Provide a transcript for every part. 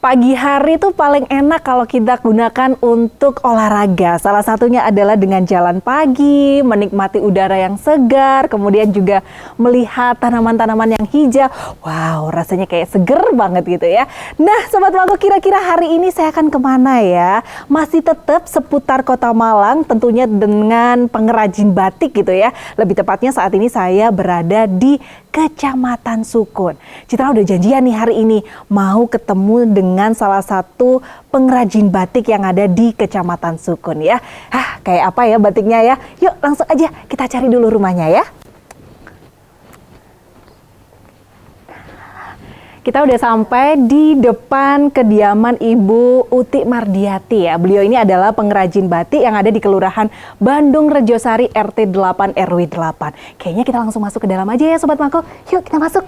Pagi hari tuh paling enak kalau kita gunakan untuk olahraga. Salah satunya adalah dengan jalan pagi, menikmati udara yang segar, kemudian juga melihat tanaman-tanaman yang hijau. Wow, rasanya kayak seger banget gitu ya. Nah, Sobat Mako, kira-kira hari ini saya akan kemana ya? Masih tetap seputar Kota Malang, tentunya dengan pengrajin batik gitu ya. Lebih tepatnya saat ini saya berada di Kecamatan Sukun. Citra udah janjian nih hari ini mau ketemu dengan salah satu pengrajin batik yang ada di Kecamatan Sukun ya. Kayak apa ya batiknya ya? Yuk langsung aja kita cari dulu rumahnya ya. Kita udah sampai di depan kediaman Ibu Uti Mardiati ya. Beliau ini adalah pengrajin batik yang ada di Kelurahan Bandung Rejosari RT 8 RW 8. Kayaknya kita langsung masuk ke dalam aja ya Sobat Mako. Yuk kita masuk.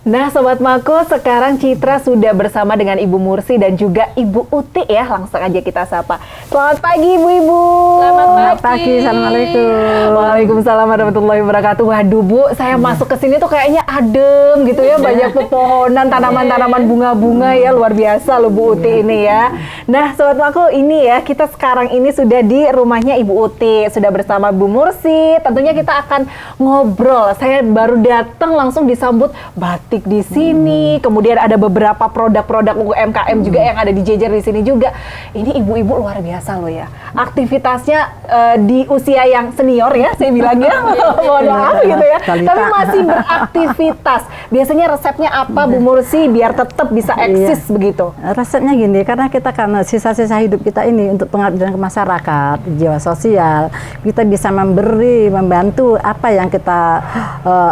Nah Sobat Mako, sekarang Citra sudah bersama dengan Ibu Mursi dan juga Ibu Uti ya. Langsung aja kita sapa. Selamat pagi Ibu-Ibu. Selamat pagi. Assalamualaikum. Waalaikumsalam warahmatullahi wabarakatuh. Waduh Bu, saya masuk ke sini tuh kayaknya adem gitu ya. Banyak pepohonan, tanaman-tanaman bunga-bunga ya. Luar biasa loh Bu Uti ini ya. Nah Sobat Mako, ini ya kita sekarang ini sudah di rumahnya Ibu Uti. Sudah bersama Bu Mursi. Tentunya kita akan ngobrol. Saya baru datang langsung disambut batik di sini, kemudian ada beberapa produk-produk UMKM juga yang ada dijejer di sini juga. Ini ibu-ibu luar biasa loh ya. Aktivitasnya di usia yang senior ya, saya bilangnya. Mohon maaf gitu ya. Tapi masih beraktivitas. Biasanya resepnya apa Bu Mursi biar tetap bisa eksis begitu? Resepnya gini, karena kita karena sisa-sisa hidup kita ini untuk pengabdian ke masyarakat, jiwa sosial, kita bisa memberi, membantu apa yang kita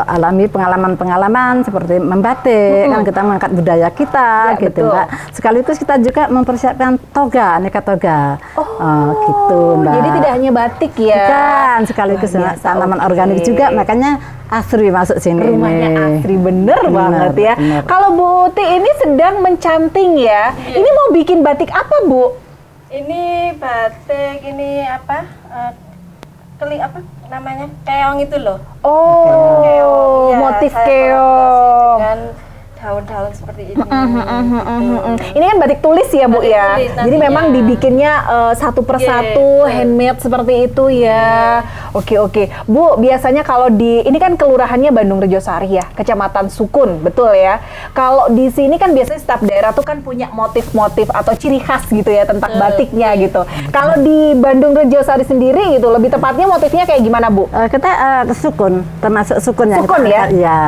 alami, pengalaman-pengalaman seperti membatik, kan kita mengangkat budaya kita, ya, gitu Mbak. Sekaligus kita juga mempersiapkan toga, aneka toga, gitu Mbak. Jadi tidak hanya batik ya? Bukan, sekaligus tanaman organik juga, makanya asri masuk sini. Rumahnya asri, bener banget ya. Bener. Kalau Bu Uti ini sedang mencanting ya, ini mau bikin batik apa Bu? Ini batik, ini apa? Apa namanya? Keong itu loh. Oh, keong. Ya, motif saya keong. dengan daun-daun seperti ini. Ini kan batik tulis ya Bu Batik ya. tulis Jadi memang dibikinnya satu persatu, handmade seperti itu ya. Oke. Bu, biasanya kalau di ini kan kelurahannya Bandung Rejosari ya, Kecamatan Sukun, betul ya. Kalau di sini kan biasanya setiap daerah tuh kan punya motif-motif atau ciri khas gitu ya tentang batiknya gitu. Kalau di Bandung Rejosari sendiri gitu, lebih tepatnya motifnya kayak gimana Bu? Kita Sukun, termasuk Sukun ya. Sukun ya? Iya.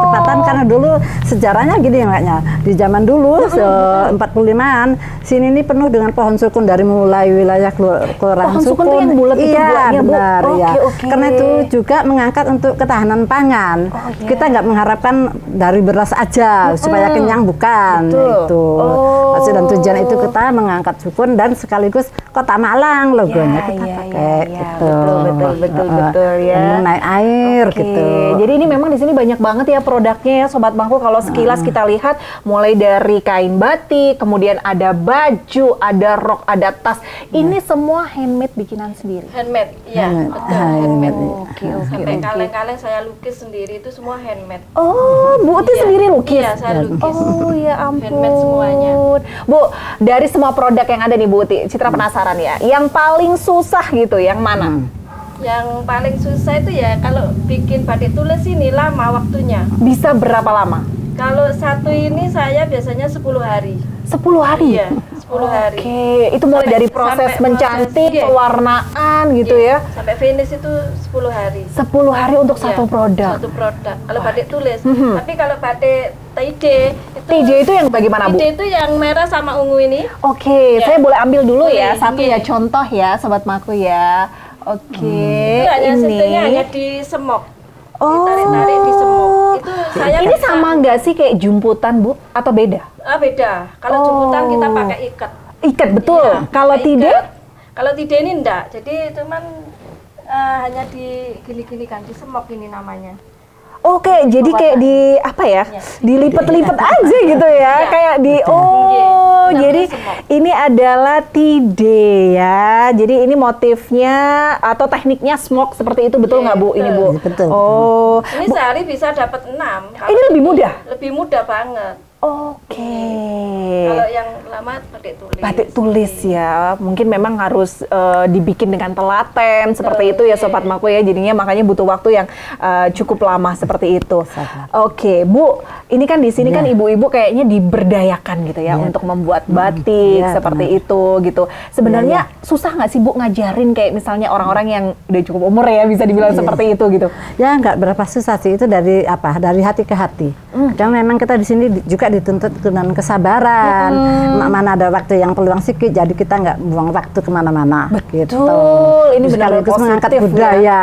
Ketepatan karena dulu sejarahnya gini makanya. Di zaman dulu 45-an sini ini penuh dengan pohon sukun dari mulai wilayah kelurahan Pohon sukun tuh yang bulat itu buahnya, Bu? Benar, ya. Oke. Karena itu juga mengangkat untuk ketahanan pangan. Kita nggak mengharapkan dari beras aja supaya kenyang, bukan. Itu. Maksud dan tujuan itu kita mengangkat sukun dan sekaligus Kota Malang logonya kita pakai gitu. Betul ya. Naik air gitu. Jadi ini memang di sini banyak banget ya produknya ya Sobat Mako. Kalau sekilas kita lihat mulai dari kain batik, kemudian ada baju, ada rok, ada tas. Ini semua handmade bikinan sendiri. Handmade, iya betul. Handmade. Oke. Sampai kaleng-kaleng saya lukis sendiri itu semua handmade. Oh, Bu Uti sendiri lukis? Iya, saya lukis. Oh ya ampun. Handmade semuanya. Bu, dari semua produk yang ada nih Bu Uti, Citra penasaran ya. Yang paling susah gitu, yang mana? Yang paling susah itu ya kalau bikin batik tulis ini lama waktunya. Bisa berapa lama? Kalau satu ini saya biasanya 10 hari. 10 hari? Iya, 10 hari. Oke, itu mulai dari proses sampai mencantik, proses, iya. pewarnaan gitu Iya, ya. sampai finish itu 10 hari. 10 hari untuk Iya, satu produk. Satu produk. Kalau batik tulis. Tapi kalau batik TJ itu TJ itu yang bagaimana, Bu? TJ itu yang merah sama ungu ini. Oke, Ya. saya boleh ambil dulu ya, Boleh, satu iya. ya contoh ya, Sobat Maku ya. Oke, Itu hanya sistemnya hanya ini. di semok. Oh. Ditarik-tarik di semok. Itu saya Ini bisa- sama nggak sih kayak jumputan, Bu? Atau beda? Beda. Kalau Oh. jemputan kita pakai ikat. Ikat, betul. Iya, Kalau pakai tidak? ikat. Kalau tidak ini enggak. Jadi cuman hanya di gini-gini kan, di semok ini namanya. Oke, jadi kayak di apa ya? Iya. Dilipet-lipet aja gitu ya, Iya. kayak di Iya, jadi namanya semok. ini adalah tide ya. Jadi ini motifnya atau tekniknya smoke seperti itu, betul Iya, nggak Bu? Ini Bu. betul. Oh, Ini sehari bisa dapat 6. ini lebih mudah. Lebih mudah banget. Oke. Kalau yang lama batik tulis. Batik tulis ya, mungkin memang harus dibikin dengan telaten seperti itu ya Sobat Maku ya. Jadinya makanya butuh waktu yang cukup lama seperti itu. Oke, Bu, ini kan di sini kan ibu-ibu kayaknya diberdayakan gitu ya untuk membuat batik Iya, seperti itu gitu. Sebenarnya susah nggak sih Bu ngajarin kayak misalnya orang-orang yang udah cukup umur ya bisa dibilang seperti itu gitu? Ya nggak berapa susah sih, itu dari apa? Dari hati ke hati. Karena memang kita di sini juga dituntut dengan kesabaran. Mana ada waktu yang peluang sedikit, jadi kita nggak buang waktu kemana-mana. Betul, ini Terus benar-benar sekaligus mengangkat positif ya. budaya.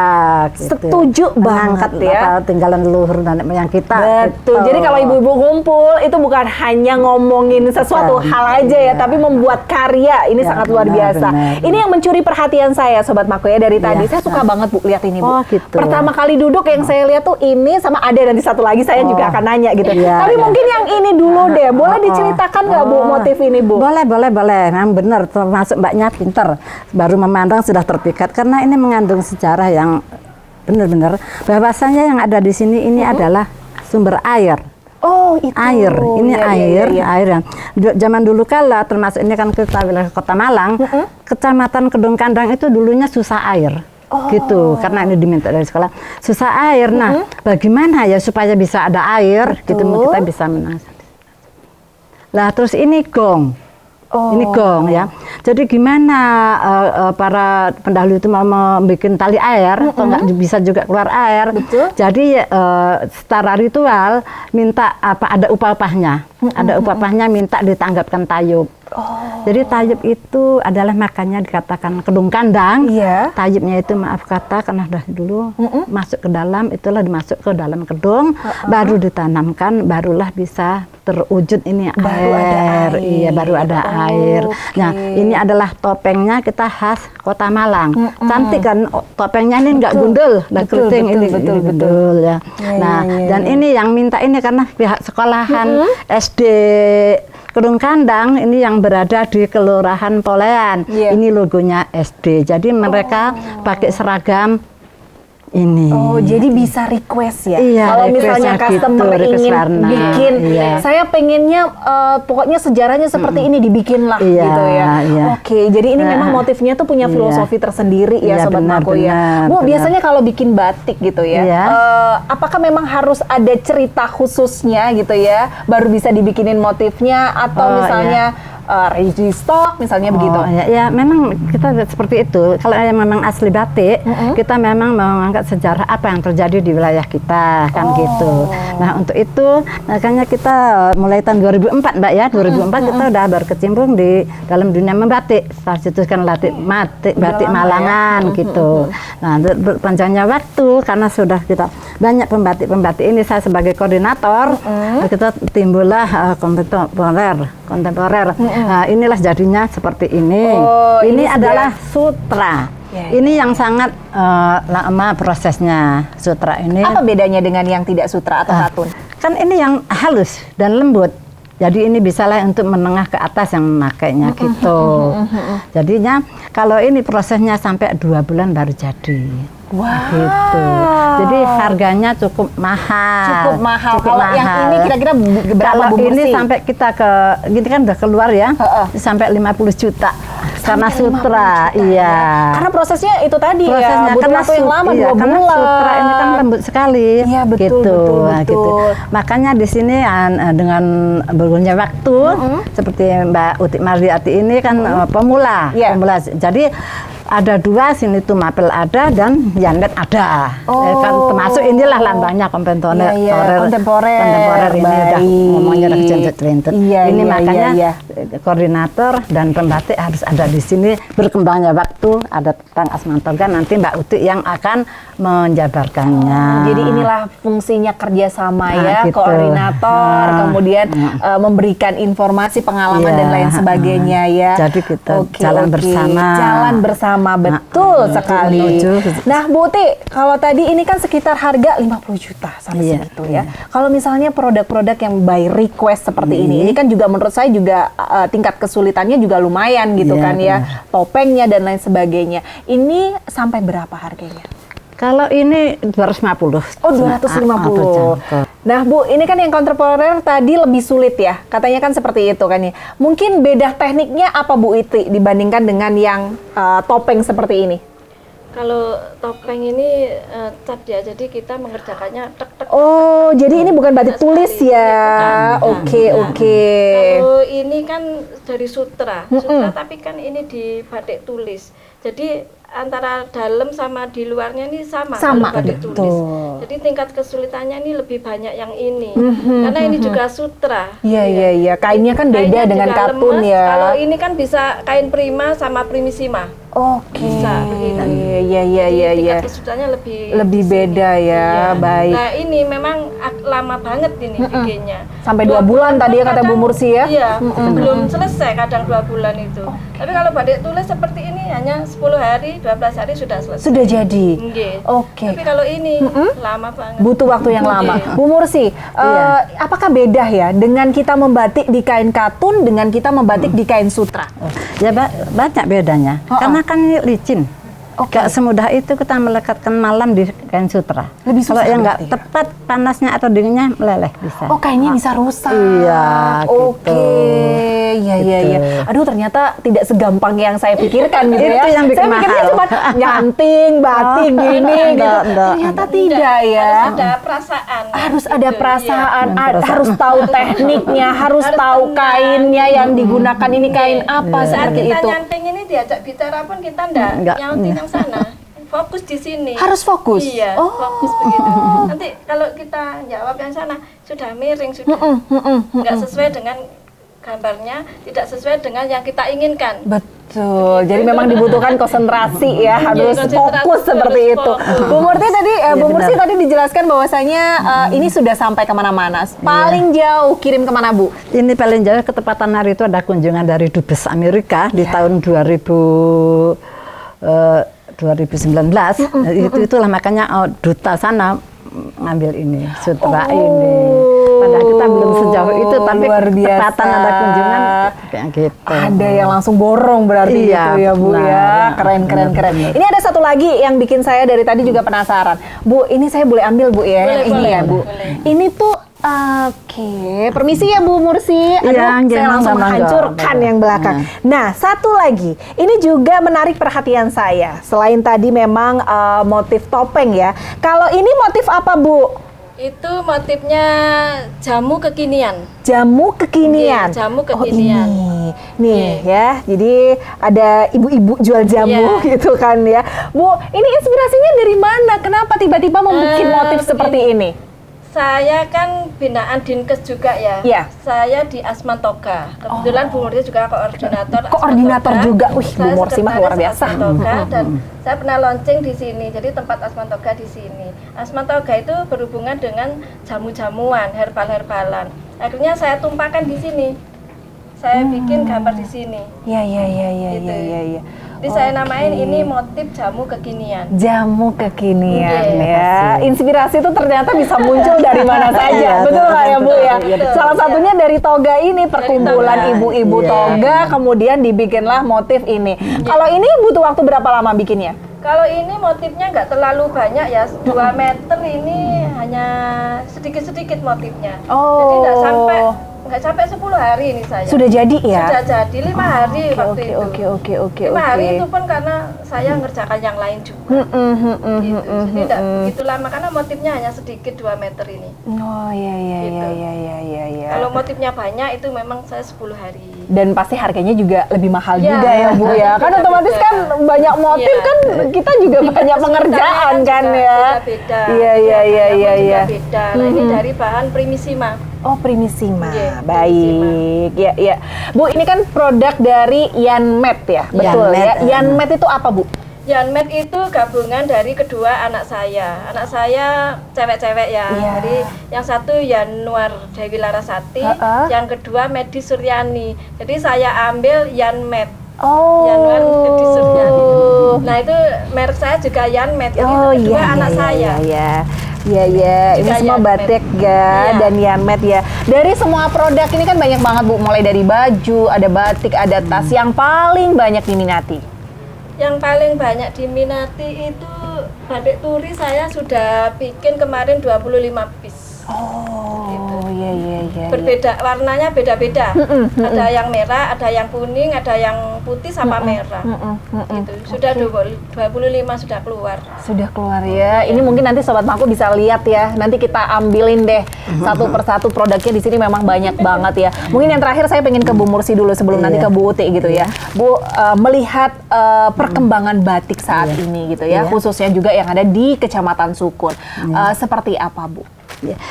Setuju banget ya. Apa, tinggalan leluhur dan moyang kita. Betul. gitu. Jadi kalau ibu-ibu ngumpul itu bukan hanya ngomongin sesuatu Bukan. hal aja ya, tapi membuat karya. Ini Ya, sangat luar benar, biasa. benar. Ini yang mencuri perhatian saya, Sobat Maku ya dari tadi. Ya. Saya suka banget Bu lihat ini Bu. Oh, gitu. Pertama kali duduk yang saya lihat tuh ini sama ada nanti satu lagi saya juga akan nanya gitu. Iya, Tapi iya. mungkin yang ini dulu deh. Boleh diceritakan nggak Bu motif ini Bu? Boleh. Memang benar, termasuk Mbaknya pinter. Baru memandang sudah terpikat karena ini mengandung sejarah yang benar-benar. Bahwasanya yang ada di sini ini adalah sumber air. Oh itu. Air, ini Iya, iya, air, iya, iya. air yang zaman dulu kala, termasuk ini kan kita wilayah Kota Malang, Kecamatan Kedung Kandang itu dulunya susah air. Gitu, karena ini diminta dari sekolah susah air. Nah, bagaimana ya supaya bisa ada air? Gitu kita bisa menang. Lah terus ini gong. Ini gong ya. Jadi gimana para pendahulu itu mau membuat tali air atau nggak bisa juga keluar air. Betul. Jadi secara ritual minta apa ada upah-upahnya. Ada upah-upahnya minta ditanggapkan tayub. Jadi tayub itu adalah makanya dikatakan kedung kandang. Iya. Tayubnya itu maaf kata karena dah dulu masuk ke dalam, itulah dimasuk ke dalam kedung, baru ditanamkan, barulah bisa terwujud ini Baru ada air. Iya, baru ada air. Nah, ini adalah topengnya kita khas Kota Malang. Cantik kan topengnya ini nggak gundul, dan Betul, keriting betul, ini betul, ini gundul ya. Iya, Nah, iya, iya, dan ini yang minta ini karena pihak sekolahan SD Kedung Kandang ini yang berada di Kelurahan Polean. Iya. Ini logonya SD. Jadi mereka pakai seragam ini. Oh, jadi bisa request ya? Iya, kalau request misalnya ya customer gitu, request ingin warna. bikin, Iya. saya pengennya pokoknya sejarahnya seperti ini dibikin lah Iya, gitu ya. iya. Oke, jadi ini memang motifnya tuh punya Iya. filosofi tersendiri ya Iya, Sobat benar, Maku ya. benar, Bu, benar. biasanya kalau bikin batik gitu ya, Iya. apakah memang harus ada cerita khususnya gitu ya, baru bisa dibikinin motifnya atau Oh, misalnya ready stock misalnya begitu? Ya, memang kita seperti itu. Kalau yang memang asli batik, kita memang mengangkat sejarah apa yang terjadi di wilayah kita, kan gitu. Nah, untuk itu makanya kita mulai tahun 2004, Mbak ya, 2004 kita udah berkecimpung di dalam dunia membatik. Saat itu kan batik Malangan gitu. Nah, berpanjangnya waktu karena sudah kita banyak pembatik-pembatik ini, saya sebagai koordinator, kita timbullah kontemporer. Nah, inilah jadinya seperti ini. Oh, ini ini adalah sutra. Ya, ya. Ini yang sangat lama prosesnya sutra ini. Apa bedanya dengan yang tidak sutra atau katun? Kan ini yang halus dan lembut. Jadi ini bisalah untuk menengah ke atas yang memakainya gitu. Jadinya kalau ini prosesnya sampai 2 bulan baru jadi. Wow. Gitu. Jadi harganya cukup mahal. Cukup mahal. Cukup Kalau yang mahal. ini kira-kira berapa Kalau Bu ini Mursi? sampai kita ke, gini kan udah keluar ya, Heeh. sampai 50 juta. karena Sampai 50 sutra, juta, iya. ya. Karena prosesnya itu tadi Prosesnya ya, butuh karena waktu yang lama, iya, 2 karena bulan. sutra ini kan lembut sekali. Iya, betul, gitu. betul, Nah, gitu. betul. Makanya di sini dengan bergulirnya waktu seperti Mbak Uti Mardiati ini kan pemula, Iya. pemula. Jadi ada 2, sini tuh mapel ada dan Yandet ada. Kan termasuk inilah lambangnya kontemporer. Kontemporer ini udah ngomongnya udah kecentet-celentet. Iya, Ini iya, makanya iya. koordinator dan pembatik harus ada di sini. Berkembangnya waktu ada Kang Asmantoga, nanti Mbak Uti yang akan menjabarkannya. Jadi inilah fungsinya kerjasama Nah, ya, gitu. koordinator, kemudian memberikan informasi, pengalaman Iya, dan lain sebagainya ya. Jadi kita jalan bersama. Jalan bersama, betul sekali. menuju. Nah Bu Uti, kalau tadi ini kan sekitar harga 50 juta sampai Iya, segitu ya. Kalau misalnya produk-produk yang by request seperti ini kan juga menurut saya juga tingkat kesulitannya juga lumayan gitu Iya, kan ya. Topengnya dan lain sebagainya. Ini sampai berapa harganya? Kalau ini 250. Oh, 250. Nah, Bu, ini kan yang kontemporer tadi lebih sulit ya. Katanya kan seperti itu kan ya. Mungkin beda tekniknya apa Bu Iti dibandingkan dengan yang topeng seperti ini? Kalau topeng ini cat ya, jadi kita mengerjakannya tek-tek. Oh, jadi ini bukan batik tulis ya. Bukan. Oke. Kalau ini kan dari sutra, tapi kan ini di batik tulis. Jadi antara dalam sama di luarnya ini sama Sama, kalau batik betul. tulis. Jadi tingkat kesulitannya ini lebih banyak yang ini. Karena ini juga sutra. Iya. Kainnya kan beda Kainnya dengan juga katun lemes. ya. Kalau ini kan bisa kain prima sama primisima. Oke. Bisa begitu. Iya. Tingkat kesulitannya Lebih di sini. beda ya, Iya. baik. Nah ini memang lama banget ini bikinnya. Sampai 2 bulan tadi ya kata Bu Mursi ya? Iya, belum selesai kadang 2 bulan itu. Tapi kalau batik tulis seperti ini hanya 10 hari, 12 hari sudah selesai. Sudah jadi. Nggih. Oke. Tapi kalau ini lama banget. Butuh waktu yang lama. Iya. Bu Mursi, apakah beda ya dengan kita membatik di kain katun dengan kita membatik di kain sutra? Ya banyak bedanya. Karena kan ini licin. Oke. Gak semudah itu kita melekatkan malam di kain sutra. Lebih susah Kalau yang nggak berarti ya? tepat panasnya atau dinginnya meleleh bisa. Oh, kainnya bisa rusak. Iya, Oke. gitu. Iya. Gitu. Aduh, ternyata tidak segampang yang saya pikirkan gitu ya. Itu yang bikin saya pikirnya mahal. cuma nyanting, batik gini gitu. enggak. Ternyata tidak ya. Harus ada perasaan. Harus ada Gitu, perasaan, iya. harus tahu tekniknya, harus tahu tenang. kainnya yang digunakan ini kain apa Saat seperti kita itu. nyanting ini diajak bicara pun kita enggak Enggak. nyanting yang sana. Fokus di sini. Harus fokus? Iya, Oh. fokus begitu. Nanti kalau kita jawab yang sana sudah miring, sudah nggak sesuai dengan gambarnya, tidak sesuai dengan yang kita inginkan. Betul. Jadi memang dibutuhkan konsentrasi ya, harus konsentrasi, fokus seperti harus itu. fokus. Bu Murti tadi, Bu benar. Mursi tadi dijelaskan bahwasanya ini sudah sampai kemana-mana. Paling jauh kirim kemana Bu? Ini paling jauh ketepatan hari itu ada kunjungan dari Dubes Amerika di tahun 2019. Itulah makanya duta sana ngambil ini sutra ini. Padahal kita belum sejauh itu, tapi luar biasa. ketepatan ada kunjungan kayak gitu. Ada yang langsung borong berarti Iya, gitu ya Bu benar, ya. benar, Keren. benar. Ini ada satu lagi yang bikin saya dari tadi juga penasaran. Bu, ini saya boleh ambil Bu ya, yang ini Boleh, ya Bu. boleh. Ini tuh oke, permisi ya Bu Mursi. Aduh, Iya, saya langsung monggo, menghancurkan monggo. yang belakang. Nah, satu lagi, ini juga menarik perhatian saya. Selain tadi memang motif topeng ya. Kalau ini motif apa Bu? Itu motifnya jamu kekinian. Jamu kekinian. Iya, jamu Oh, kekinian. ini. Nih Iya. ya. Jadi ada ibu-ibu jual jamu Iya. gitu kan ya. Bu, ini inspirasinya dari mana? Kenapa tiba-tiba membuat motif seperti ini? Saya kan binaan Dinkes juga ya. Iya. Saya di Asmantoga. Kebetulan Bu Murti juga koordinator. Koordinator Asmantoga. juga. Wih, Bu Saya Mursi mah luar sekretaris biasa. Asmantoga dan saya pernah launching di sini. Jadi tempat Asmantoga di sini. Asmantoga itu berhubungan dengan jamu-jamuan, herbal-herbalan. Akhirnya saya tumpahkan di sini. Saya bikin gambar di sini. Iya. Gitu. Jadi saya namain ini motif jamu kekinian. Jamu kekinian Iya, ya. Inspirasi itu ternyata bisa muncul dari mana saja. Iya, Betul nggak ya Bu ya? betul, betul. Salah satunya dari toga ini, perkumpulan toga. ibu-ibu Iya. toga, kemudian dibikinlah motif ini. Kalau ini butuh waktu berapa lama bikinnya? Kalau ini motifnya nggak terlalu banyak ya, 2 meter ini hanya sedikit-sedikit motifnya. Oh. Jadi nggak sampai 10 hari ini saya. Sudah jadi ya? Sudah jadi 5 hari waktu itu. Oke. 5 hari itu pun karena saya ngerjakan yang lain juga. Gitu. Jadi tidak begitu lama karena motifnya hanya sedikit 2 meter ini. Oh iya. Kalau motifnya banyak itu memang saya 10 hari. Dan pasti harganya juga lebih mahal Ya, juga ya Bu ya. Kan otomatis beda. kan banyak motif Iya. kan kita juga banyak pengerjaan kan ya. Beda. Iya. Beda. Nah, ini dari bahan Primissima. Oh, Primissima. Iya, Baik. Ya. Bu, ini kan produk dari Yanmed ya. Betul ya. Yanmed, Yanmed itu apa, Bu? Yanmed itu gabungan dari kedua anak saya. Anak saya cewek-cewek ya. Iya. Jadi yang satu Yanuar Dewi Larasati, yang kedua Medi Suryani. Jadi saya ambil Yanmed. Oh. Yanuar Medi Suryani. Nah, itu merek saya juga Yanmed. Jadi Oh kedua iya. anak saya. Iya. Ini Juga semua Yanmed. batik ya Iya. dan Yanmed ya. Dari semua produk ini kan banyak banget Bu. Mulai dari baju, ada batik, ada tas. Yang paling banyak diminati. Yang paling banyak diminati itu batik turi saya sudah bikin kemarin 25 piece. Oh, iya. Berbeda, warnanya beda-beda. Ada yang merah, ada yang kuning, ada yang putih sama merah. Gitu. Sudah 25 sudah keluar. Sudah keluar ya. Ini mungkin nanti Sobat Mangku bisa lihat ya. Nanti kita ambilin deh satu persatu produknya di sini memang banyak banget ya. Mungkin yang terakhir saya pengen ke Bu Mursi dulu sebelum nanti ke Bu Uti gitu ya. Bu, melihat perkembangan batik saat ini gitu ya, khususnya juga yang ada di Kecamatan Sukun. Seperti apa, Bu?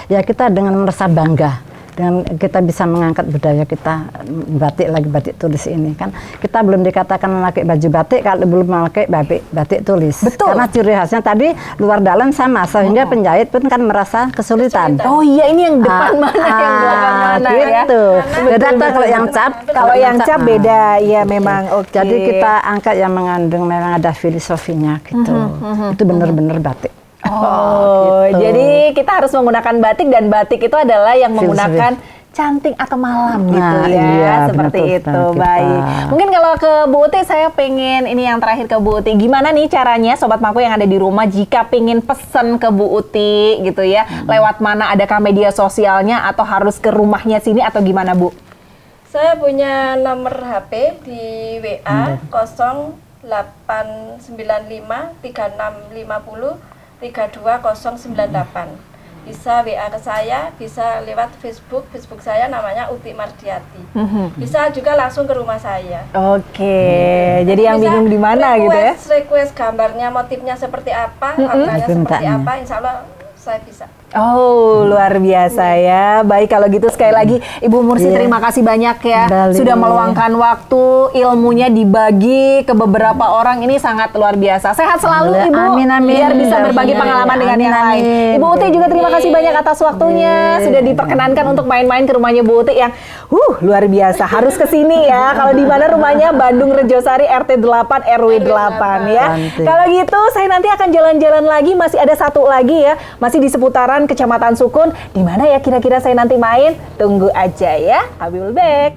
Ya kita dengan merasa bangga dengan kita bisa mengangkat budaya kita batik tulis ini kan kita belum dikatakan memakai baju batik kalau belum memakai batik tulis. Betul. Karena ciri khasnya tadi luar dalam sama sehingga penjahit pun kan merasa kesulitan. Oh iya, ini yang depan mana yang belakang mana ya? Gitu. Beda tuh kalau yang cap. Kalau yang cap beda ya memang. Oke. Jadi kita angkat yang mengandung memang ada filosofinya gitu. Itu benar-benar batik. Oh, gitu. jadi kita harus menggunakan batik dan batik itu adalah yang menggunakan canting atau malam gitu Nah, ya, iya, seperti betul, itu. kita. Baik. Mungkin kalau ke Bu Uti saya pengen ini yang terakhir ke Bu Uti. Gimana nih caranya Sobat Mangku yang ada di rumah jika pengen pesen ke Bu Uti gitu ya? Lewat mana, adakah media sosialnya atau harus ke rumahnya sini atau gimana Bu? Saya punya nomor HP di WA 0895 3650 32098. Bisa WA ke saya, bisa lewat Facebook saya namanya Uti Mardiati. Bisa juga langsung ke rumah saya. Oke, jadi yang Bisa bingung di mana gitu ya? request gambarnya, motifnya seperti apa, warnanya seperti apa, insya Allah saya bisa. Oh, luar biasa ya. Baik, kalau gitu sekali lagi Ibu Mursi terima kasih banyak ya. Kembali. Sudah meluangkan waktu, ilmunya dibagi ke beberapa orang. Ini sangat luar biasa. Sehat selalu Ibu. Amin, amin. Biar bisa berbagi Amin, pengalaman amin, dengan yang amin. lain. Ibu Uti juga terima kasih banyak atas waktunya. Sudah diperkenankan untuk main-main ke rumahnya Bu Uti yang luar biasa. Harus ke sini ya. Kalau di mana rumahnya? Bandung Rejosari RT 8 RW 8 ya. Cantik. Kalau gitu saya nanti akan jalan-jalan lagi. Masih ada satu lagi ya. Masih di seputaran Kecamatan Sukun. Di mana ya kira-kira saya nanti main? Tunggu aja ya. I will back.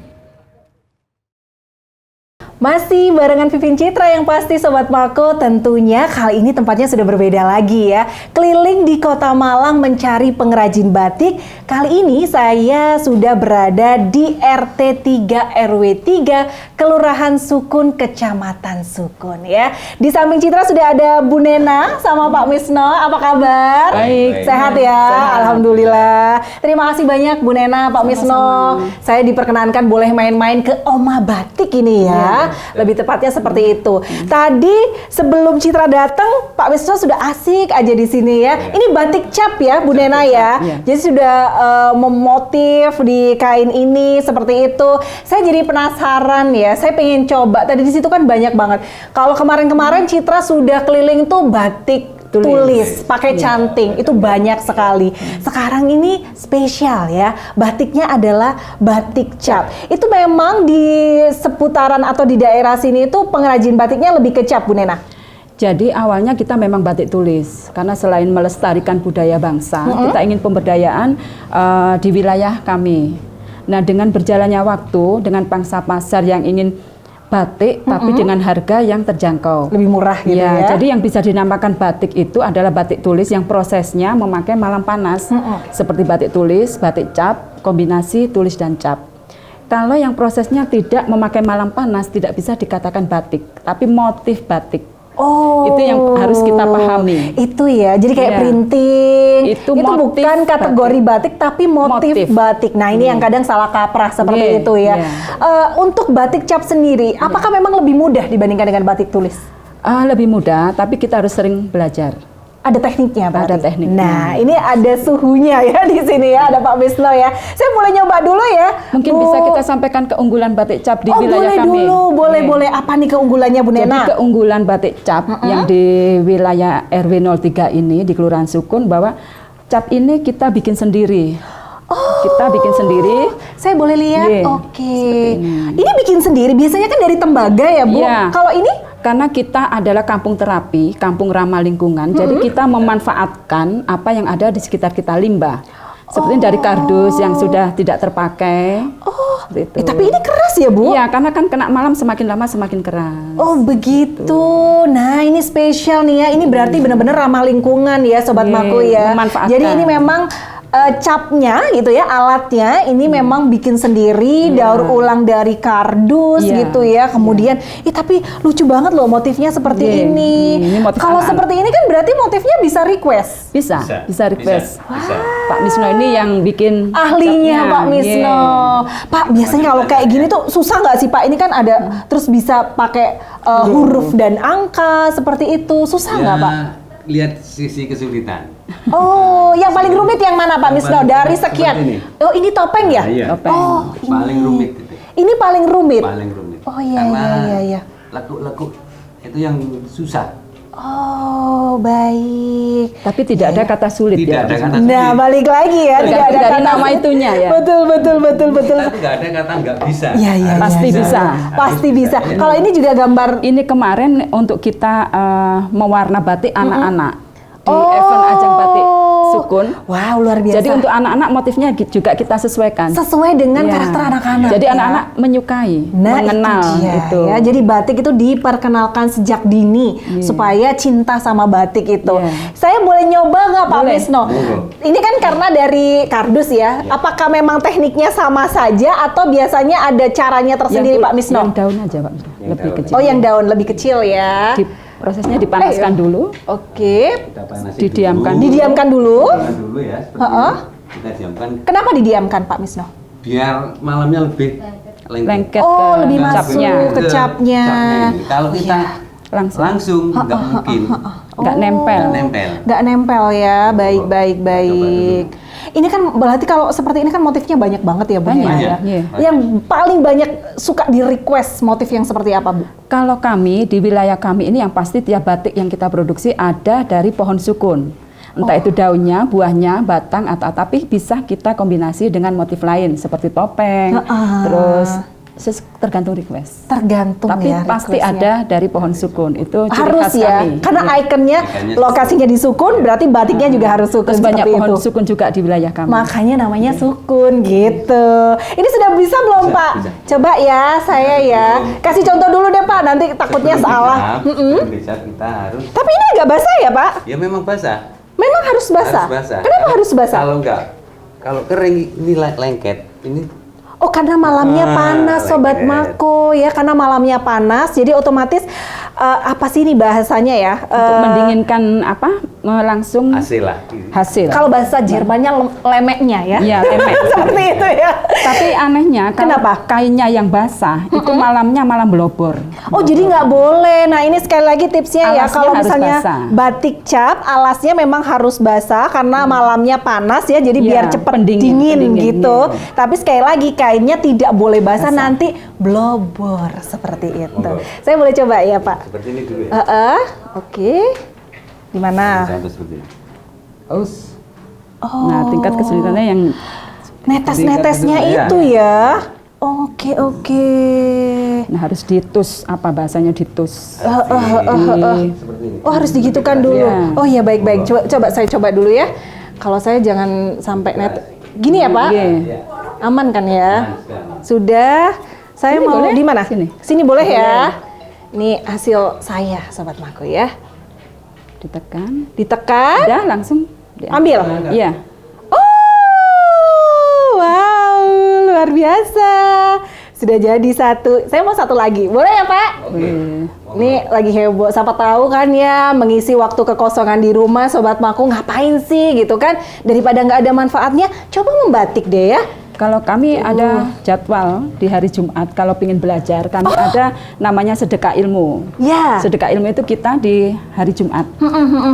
Masih barengan Vivin Citra yang pasti Sobat Mako, tentunya kali ini tempatnya sudah berbeda lagi ya. Keliling di Kota Malang mencari pengrajin batik. Kali ini saya sudah berada di RT 3 RW 3 Kelurahan Sukun, Kecamatan Sukun ya. Di samping Citra sudah ada Bu Nena sama Pak Misno. Apa kabar? Baik. Sehat ya? Alhamdulillah. Terima kasih banyak Bu Nena, Pak Misno. Saya diperkenankan boleh main-main ke Oma Batik ini ya. Lebih tepatnya seperti itu. Tadi sebelum Citra datang, Pak Wisno sudah asik aja di sini ya. Ini batik cap ya, Bu Nena ya. Jadi sudah memotif di kain ini seperti itu. Saya jadi penasaran ya. Saya pengen coba. Tadi di situ kan banyak banget. Kalau kemarin-kemarin Citra sudah keliling tuh batik tulis pakai canting, itu banyak sekali. Sekarang ini spesial ya, batiknya adalah batik cap. Itu memang di seputaran atau di daerah sini itu pengrajin batiknya lebih ke cap, Bu Nena? Jadi awalnya kita memang batik tulis karena selain melestarikan budaya bangsa, kita ingin pemberdayaan di wilayah kami. Nah, dengan berjalannya waktu, dengan pangsa pasar yang ingin batik tapi dengan harga yang terjangkau. Lebih murah gitu ya. Jadi yang bisa dinamakan batik itu adalah batik tulis yang prosesnya memakai malam panas. Seperti batik tulis, batik cap, kombinasi tulis dan cap. Kalau yang prosesnya tidak memakai malam panas tidak bisa dikatakan batik, tapi motif batik. Oh, Itu yang harus kita pahami. Itu ya, jadi kayak Iya. printing. Itu motif bukan kategori batik, tapi motif batik. Nah, ini yang kadang salah kaprah seperti Iya, itu ya. iya. Untuk batik cap sendiri, apakah memang lebih mudah dibandingkan dengan batik tulis? Lebih mudah, tapi kita harus sering belajar. Ada tekniknya, Pak? Ada tekniknya. Nah, ini ada suhunya ya di sini ya, ada Pak Misno ya. Saya boleh nyoba dulu ya. Mungkin Bu. bisa kita sampaikan keunggulan batik cap di boleh wilayah kami. dulu, boleh, Iya. boleh. Apa nih keunggulannya, Bu Jadi Nena? keunggulan batik cap yang di wilayah RW 03 ini di Kelurahan Sukun bahwa cap ini kita bikin sendiri. Kita bikin sendiri. Saya boleh lihat? Iya, Oke. Ini bikin sendiri, biasanya kan dari tembaga ya, Bu? Iya. Kalau ini? Karena kita adalah kampung terapi, kampung ramah lingkungan, jadi kita memanfaatkan apa yang ada di sekitar kita, limbah. Seperti dari kardus yang sudah tidak terpakai. Seperti itu. Tapi ini keras ya, Bu? Iya, karena kan kena malam semakin lama semakin keras. Oh begitu. Nah ini spesial nih ya. Ini berarti benar-benar ramah lingkungan ya, Sobat Iya, Maku ya. memanfaatkan. Jadi ini memang capnya gitu ya, alatnya ini memang bikin sendiri, daur ulang dari kardus Iya. gitu ya. Kemudian, tapi lucu banget loh motifnya seperti Iya, ini. ini motif Kalau anak-anak. seperti ini kan berarti motifnya bisa request. Bisa request. Bisa. Pak Misno ini yang bikin Ahlinya capnya. Pak Misno. Iya. Pak, biasanya kalau kayak gini tuh susah nggak sih Pak? Ini kan ada terus bisa pakai huruf dan angka seperti itu. Susah nggak Pak? Lihat sisi kesulitan. Oh, yang paling rumit yang mana Pak Yang Misno? paling Dari seperti sekian. ini. Oh, ini topeng ya? Iya. Topeng. Oh, Paling ini. rumit itu. Ini paling rumit. Paling rumit. Oh, iya, Karena iya, iya. lekuk-lekuk itu yang susah. Oh, baik. Tapi tidak ada kata sulit Tidak ya. ada kata Nah, sulit. balik lagi ya. Tidak Tergantung ada dari kata nama itunya ya. Betul. Kita nggak ada kata nggak bisa. Iya, iya, Pasti iya. bisa. Pasti Harus bisa. Iya. Kalau ini juga gambar. Ini kemarin untuk kita mewarna batik anak-anak di Oh. event ajang batik Sukun. Wow, luar biasa. Jadi untuk anak-anak motifnya juga kita sesuaikan. sesuai dengan Iya. karakter anak-anak. Jadi ya. anak-anak menyukai, Nah, mengenal itu dia, itu. ya. Jadi batik itu diperkenalkan sejak dini supaya cinta sama batik itu. Iya. Saya boleh nyoba nggak Pak Boleh. Misno? Boleh. Ini kan karena dari kardus ya. Apakah memang tekniknya sama saja atau biasanya ada caranya tersendiri Pak Misno? Yang daun aja Pak Misno, Yang lebih daun. kecil. Oh, yang daun lebih kecil ya. Prosesnya dipanaskan dulu, Oke. Kita panasi Didiamkan. dulu. Didiamkan dulu. Didiamkan dulu ya. Seperti Heeh. ini. Kita diamkan Kenapa didiamkan Pak Misno? biar malamnya lebih lengket. lengket Oh, ke lebih masuk capnya. ke capnya. ini. Kalau kita langsung nggak mungkin. Nggak nempel. Nempel. Nggak nempel ya, baik. Coba Ini kan berarti kalau seperti ini kan motifnya banyak banget ya Bu Banyak, Nena, ya. iya. Yang paling banyak suka di request motif yang seperti apa Bu? Kalau kami di wilayah kami ini yang pasti tiap batik yang kita produksi ada dari pohon sukun. Entah itu daunnya, buahnya, batang atau tapi bisa kita kombinasi dengan motif lain seperti topeng. Terus tergantung request. Tergantung Tapi ya pasti requestnya. ada dari pohon sukun. Itu ciri Harus khas ya, kami. karena Iya. ikonnya Ikonnya lokasinya di sukun, berarti batiknya juga harus sukun Terus banyak seperti pohon itu. sukun juga di wilayah kami. Makanya namanya sukun gitu. Ini sudah bisa belum Bisa, Pak? bisa. Coba ya, saya ya. Kasih contoh dulu deh Pak, nanti takutnya Sebelum salah. Bisa kita harus. Tapi ini agak basah ya Pak? Ya memang basah. Memang harus basah. Harus basah. Kenapa harus basah? Kalau enggak, kalau kering ini lengket. Ini Oh, karena malamnya panas Sobat lengket. Mako ya, karena malamnya panas jadi otomatis apa sih ini bahasanya ya? Untuk mendinginkan apa? Langsung hasil lah. hasil. Kalau bahasa Jermannya lemeknya ya. Iya, lemek. Seperti itu ya. Tapi anehnya kalau Kenapa? kainnya yang basah itu malamnya malam belobor. Oh, jadi nggak boleh. Nah, ini sekali lagi tipsnya ya, Alasnya kalau harus misalnya basah. batik cap, alasnya memang harus basah karena malamnya panas ya, jadi Iya, biar cepat dingin pendingin, gitu. iya. Tapi sekali lagi kainnya tidak boleh basah, nanti blobor seperti itu. Monggo. Saya boleh coba ya, Pak? Seperti ini dulu ya. Oke. Di mana? Sampai seperti ini. Aus. Nah, tingkat kesulitannya yang Netes-netesnya Tingkat itu kedua, ya. Oke. nah harus ditus, apa bahasanya ditus. Seperti ini. Oh, harus digitukan dulu. Iya. Oh ya, baik-baik. Coba saya coba dulu ya. Kalau saya jangan sampai net. Gini ya, Pak? Iya. Ya. Aman kan ya? Sekarang. Sudah. Saya Sini mau boleh? di mana? Sini. Sini boleh ya. Ini hasil saya, Sobat Mako ya. Ditekan. Ditekan, Udah langsung ambil. Iya. Oh, wow, luar biasa. Sudah jadi satu. Saya mau satu lagi. Boleh ya, Pak? Boleh. Ini lagi heboh. Siapa tahu kan ya, mengisi waktu kekosongan di rumah, Sobat Mako ngapain sih gitu kan? Daripada nggak ada manfaatnya, coba membatik deh ya. Kalau kami ada jadwal di hari Jumat, kalau ingin belajar, kami ada namanya sedekah ilmu. Ya. Sedekah ilmu itu kita di hari Jumat.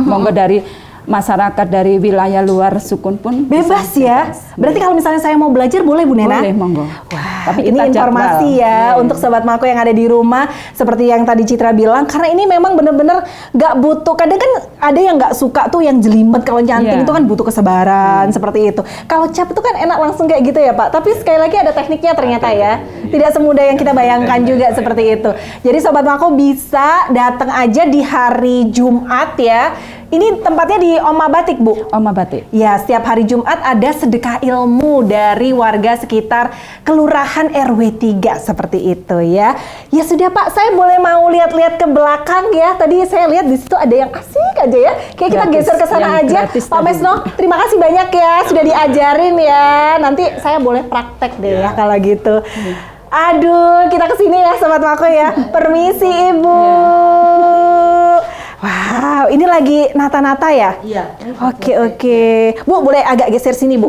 Monggo dari masyarakat dari wilayah luar Sukun pun Bebas bisa. ya. Berarti kalau misalnya saya mau belajar boleh Bu Nena? Boleh, monggo. Wah, Tapi ini kita informasi jadwal. ya Iya. untuk Sobat Mako yang ada di rumah seperti yang tadi Citra bilang, karena ini memang benar-benar nggak butuh. Kadang kan ada yang nggak suka tuh yang jelimet kalau canting Iya. itu kan butuh kesabaran seperti itu. Kalau cap itu kan enak langsung kayak gitu ya Pak. Tapi sekali lagi ada tekniknya ternyata ya. Tidak semudah yang kita bayangkan juga seperti itu. Jadi Sobat Mako bisa datang aja di hari Jumat ya. Ini tempatnya di Oma Batik Bu. Oma Batik. Ya, setiap hari Jumat ada sedekah ilmu dari warga sekitar Kelurahan RW 3 seperti itu ya. Ya sudah Pak, saya boleh mau lihat-lihat ke belakang ya. Tadi saya lihat di situ ada yang asik aja ya. Kayak kita Gratis, geser ke sana yang aja. gratis Pak tadi. Mesno, terima kasih banyak ya sudah diajarin ya. Nanti saya boleh praktek deh ya kalau gitu. Aduh, kita kesini ya Sobat Mako ya. Permisi Ibu. Wow, ini lagi nata-nata ya? Iya. Oke. Bu, boleh agak geser sini, Bu.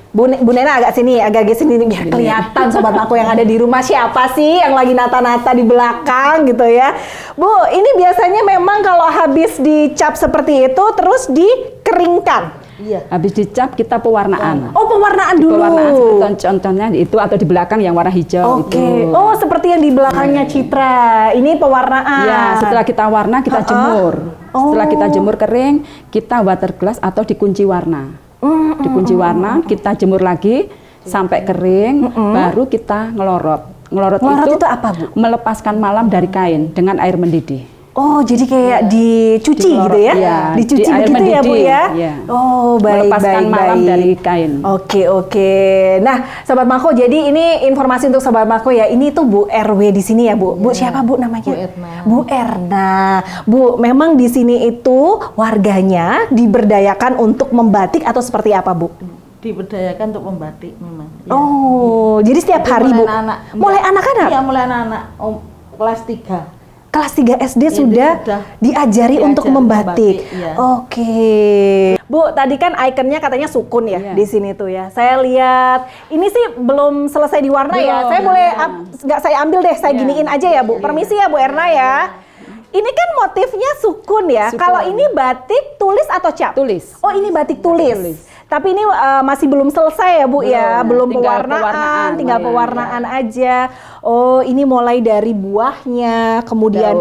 Bu Nena agak sini, agak geser sini biar kelihatan Sobat Mako yang ada di rumah siapa sih yang lagi nata-nata di belakang gitu ya. Bu, ini biasanya memang kalau habis dicap seperti itu terus dikeringkan. Iya. Habis dicap kita pewarnaan. Oh, pewarnaan dulu. Pewarnaan seperti contohnya itu atau di belakang yang warna hijau Oke. itu. Oh, seperti yang di belakangnya Citra. Ini pewarnaan. Ya, setelah kita warna kita jemur. Setelah kita jemur kering, kita water glass atau dikunci warna. Dikunci warna, kita jemur lagi sampai kering, baru kita ngelorot. Ngelorot Ngelorot itu apa, Bu? Melepaskan malam dari kain dengan air mendidih. Oh, jadi kayak dicuci Dilorot, gitu ya? iya. Dicuci Di air begitu ya, Bu mendidih, ya? iya. Oh, baik, Melepaskan baik, malam baik. dari kain. Oke. Nah, Sobat Mako, jadi ini informasi untuk Sobat Mako ya. Ini tuh Bu RW di sini ya, Bu. Bu siapa Bu namanya? Bu Erna. Bu Erna. Bu, memang di sini itu warganya diberdayakan untuk membatik atau seperti apa, Bu? Diberdayakan untuk membatik memang. Iya. Oh, jadi setiap Jadi hari, mulai Bu? anak-anak. Mulai anak-anak? Iya, mulai anak-anak kelas 3. Kelas 3 SD Iya, sudah sudah diajari untuk diajari membatik. membatik, iya. Oke. Bu, tadi kan ikonnya katanya sukun ya Iya. di sini tuh ya. Saya lihat ini sih belum selesai diwarna ya. Belum, Saya boleh nggak saya ambil deh, saya Iya. giniin aja ya, Bu. Permisi ya, Bu Erna ya. Ini kan motifnya sukun ya. Sukun. Kalau ini batik tulis atau cap? Tulis. Oh, ini batik tulis. tulis. Tapi ini masih belum selesai ya, Bu ya. Belum tinggal pewarnaan, pewarnaan. tinggal Iya. pewarnaan aja. Oh, ini mulai dari buahnya, kemudian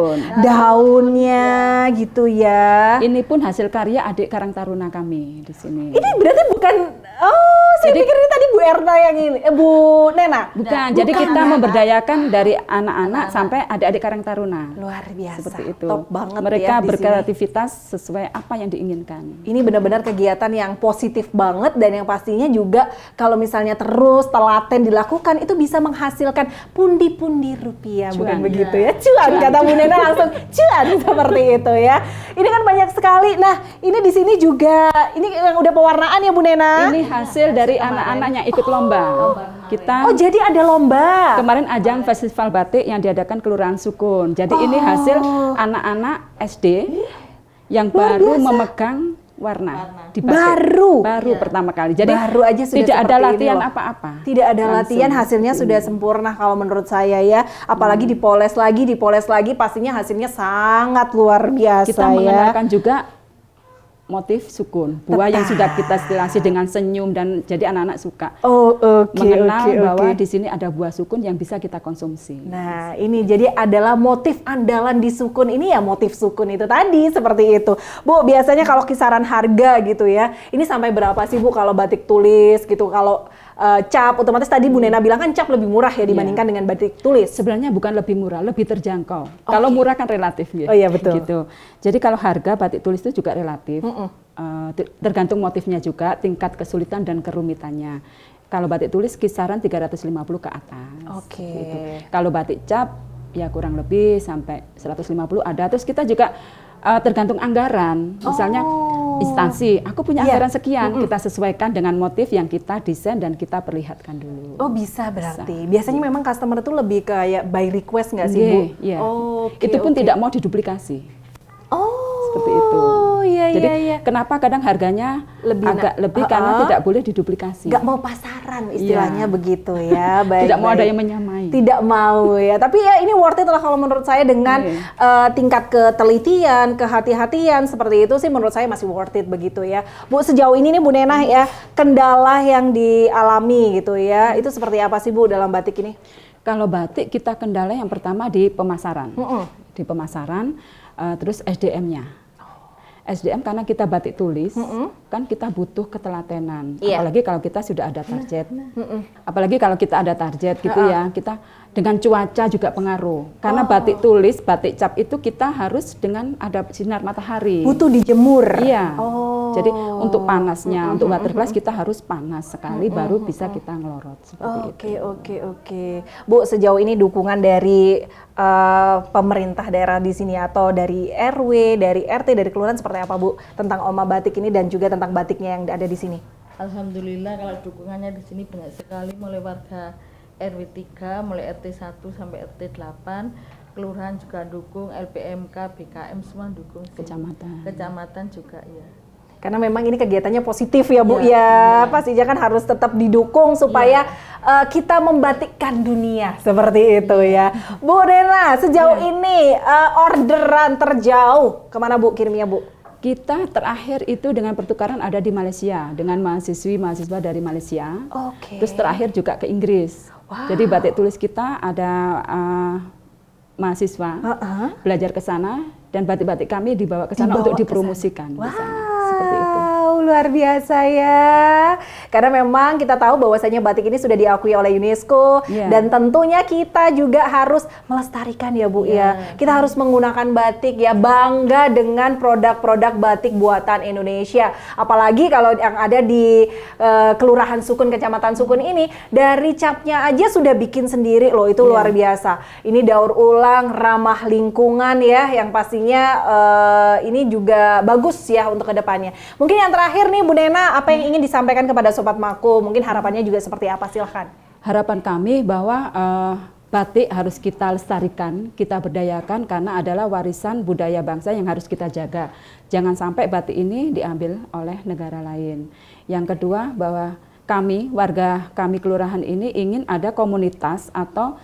daunnya gitu ya. Ini pun hasil karya adik Karang Taruna kami di sini. Ini berarti bukan, oh saya pikir ini tadi Bu Erna yang ini, Bu Nena. Bukan, jadi kita memberdayakan dari anak-anak sampai adik-adik Karang Taruna. Luar biasa, Seperti itu. top banget Mereka ya di sini. berkreativitas sesuai apa yang diinginkan. Ini benar-benar kegiatan yang positif banget dan yang pastinya juga kalau misalnya terus telaten dilakukan itu bisa menghasilkan pundi-pundi rupiah, bukan Cuan. begitu ya? Cuan, kata Bu Nena langsung cuan seperti itu ya. Ini kan banyak sekali. Nah, ini di sini juga ini yang udah pewarnaan ya Bu Nena. Ini hasil dari anak-anak yang ikut lomba. Kita Oh, jadi ada lomba. kemarin ajang festival batik yang diadakan Kelurahan Sukun. Jadi ini hasil anak-anak SD yang baru memegang warna di batik. Baru pertama kali. Jadi Baru aja sudah tidak ada seperti ini latihan loh. apa-apa. Tidak ada Langsung. latihan, hasilnya sudah sempurna kalau menurut saya ya. Apalagi dipoles lagi, pastinya hasilnya sangat luar biasa Kita ya. mengenalkan juga motif sukun. Buah yang sudah kita stilasi dengan senyum dan jadi anak-anak suka. Oh, oke, Mengenal oke, bahwa oke. di sini ada buah sukun yang bisa kita konsumsi. Nah, ini jadi adalah motif andalan di sukun ini ya, motif sukun itu tadi seperti itu. Bu, biasanya kalau kisaran harga gitu ya, ini sampai berapa sih Bu kalau batik tulis gitu? Kalau cap, otomatis tadi Bu Nena bilang kan cap lebih murah ya dibandingkan dengan batik tulis. Sebenarnya bukan lebih murah, lebih terjangkau. Kalau murah kan relatif ya. Oh iya, betul. Gitu. Jadi kalau harga batik tulis itu juga relatif. Tergantung motifnya juga, tingkat kesulitan dan kerumitannya. Kalau batik tulis kisaran 350 ke atas. Oke. Gitu. Kalau batik cap ya kurang lebih sampai 150 ada. Terus kita juga tergantung anggaran. Misalnya instansi, aku punya anggaran sekian, kita sesuaikan dengan motif yang kita desain dan kita perlihatkan dulu. Oh bisa berarti. Biasanya memang customer itu lebih kayak by request nggak sih Bu? Iya. Oh, Itu pun tidak mau diduplikasi. Oh. Seperti itu. Iya, Jadi iya. kenapa kadang harganya agak lebih karena tidak boleh diduplikasi. Nggak mau pasaran istilahnya begitu ya. Baik, Tidak mau ada baik. yang menyamai. Tidak mau ya. Tapi ya ini worth it lah kalau menurut saya dengan tingkat ketelitian, kehati-hatian seperti itu sih menurut saya masih worth it begitu ya. Bu, sejauh ini nih Bu Nenah ya, kendala yang dialami gitu ya. Itu seperti apa sih Bu dalam batik ini? Kalau batik kita kendala yang pertama di pemasaran. Di pemasaran, terus SDM-nya. SDM karena kita batik tulis, kan kita butuh ketelatenan. Iya. Apalagi kalau kita sudah ada target. Apalagi kalau kita ada target gitu ya, kita dengan cuaca juga pengaruh. Karena batik tulis, batik cap itu kita harus dengan ada sinar matahari. Butuh dijemur. Iya. Oh. Jadi untuk panasnya, untuk waterglass kita harus panas sekali baru bisa kita ngelorot seperti itu. Oke. Bu, sejauh ini dukungan dari pemerintah daerah di sini atau dari RW, dari RT, dari kelurahan seperti apa Bu tentang Oma Batik ini dan juga tentang batiknya yang ada di sini? Alhamdulillah kalau dukungannya di sini banyak sekali mulai warga RW 3, mulai RT 1 sampai RT 8, kelurahan juga dukung, LPMK, BKM semua dukung. Kecamatan juga ya. Karena memang ini kegiatannya positif ya Bu ya. Pastinya kan harus tetap didukung supaya kita membatikkan dunia seperti itu ya. Bu Nenah, sejauh ini orderan terjauh kemana Bu kirimnya Bu? Kita terakhir itu dengan pertukaran ada di Malaysia dengan mahasiswa dari Malaysia. Oke. Terus terakhir juga ke Inggris. Jadi batik tulis kita ada mahasiswa belajar ke sana dan batik-batik kami dibawa ke sana untuk dipromosikan di sana. Seperti itu. Luar biasa ya. Karena memang kita tahu bahwasanya batik ini sudah diakui oleh UNESCO dan tentunya kita juga harus melestarikan ya Bu ya. Kita harus menggunakan batik ya, bangga dengan produk-produk batik buatan Indonesia. Apalagi kalau yang ada di Kelurahan Sukun, Kecamatan Sukun ini dari capnya aja sudah bikin sendiri loh, itu luar biasa. Ini daur ulang, ramah lingkungan ya, yang pastinya ini juga bagus ya untuk kedepannya. Mungkin yang terakhir nih Bu Nenah, apa yang ingin disampaikan kepada Sobat Mako? Mungkin harapannya juga seperti apa? Silahkan. Harapan kami bahwa batik harus kita lestarikan, kita berdayakan karena adalah warisan budaya bangsa yang harus kita jaga. Jangan sampai batik ini diambil oleh negara lain. Yang kedua bahwa kami, warga kami kelurahan ini ingin ada komunitas atau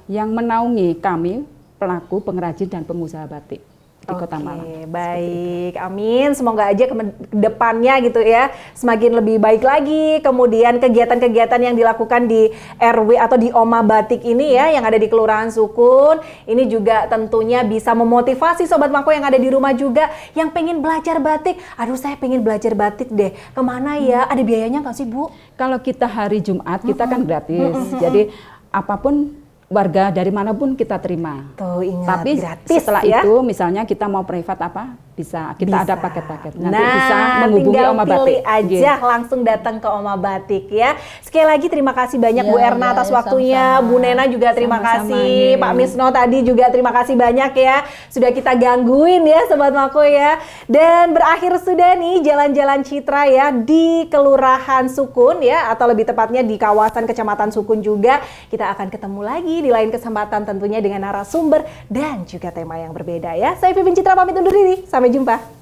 yang menaungi kami pelaku, pengrajin dan pengusaha batik di Kota Malang. Baik, amin. Semoga aja ke depannya gitu ya semakin lebih baik lagi. Kemudian kegiatan-kegiatan yang dilakukan di RW atau di Oma Batik ini ya yang ada di Kelurahan Sukun ini juga tentunya bisa memotivasi Sobat Mako yang ada di rumah juga yang pengen belajar batik. Aduh, saya pengen belajar batik deh. Kemana ya? Ada biayanya nggak sih Bu? Kalau kita hari Jumat kita kan gratis. Jadi apapun warga dari manapun kita terima. Tuh ingat, tapi gratis setelah ya. itu misalnya kita mau privat apa bisa kita ada paket-paket nanti nah, bisa menghubungi tinggal Oma Batik aja langsung datang ke Oma Batik ya. Sekali lagi terima kasih banyak Bu Erna atas waktunya, sama-sama. Bu Nena juga terima Sama-sama, kasih, Pak Misno tadi juga terima kasih banyak ya sudah kita gangguin ya Sobat Mako ya. Dan berakhir sudah nih jalan-jalan citra ya di Kelurahan Sukun ya, atau lebih tepatnya di kawasan Kecamatan Sukun juga. Kita akan ketemu lagi di lain kesempatan tentunya dengan narasumber dan juga tema yang berbeda ya. Saya Pipin Citra pamit undur diri. Sampai jumpa.